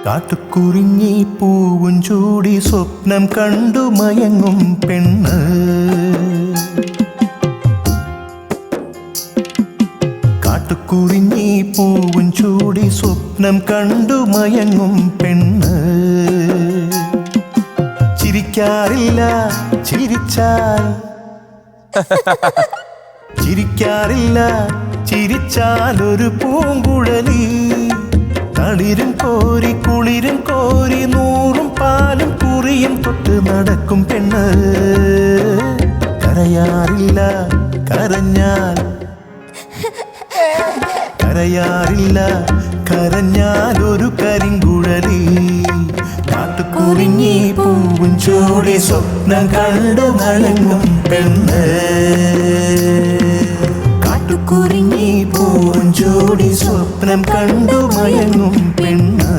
കാട്ടുകുറിഞ്ഞി പൂവും ചൂടി സ്വപ്നം കണ്ടു മയങ്ങും പെണ്ണ്. കാട്ടുകുറിഞ്ഞി പൂവും ചൂടി സ്വപ്നം കണ്ടു മയങ്ങും പെണ്ണ്. ചിരിക്കാറില്ല ചിരിച്ചാൽ, ചിരിക്കാറില്ല ചിരിച്ചാൽ ഒരു പൂങ്കുഴലി. തളിരും കോരി കുളിരും കോരി നൂറും പാലും കുറിയും തൊട്ട് നടക്കും പെണ്ണ്. കരയാറില്ല കരഞ്ഞാൽ, കരയാറില്ല കരഞ്ഞാൽ ഒരു കരിങ്കുഴലി. കാട്ടുകുറിഞ്ഞി പൂവും ചൂടി സ്വപ്നം കണ്ടു മയങ്ങും പെണ്ണ്. കാട്ടുകുറിഞ്ഞി പൂവും ചൂടി സ്വപ്നം കണ്ടു മയങ്ങും പെണ്ണ്.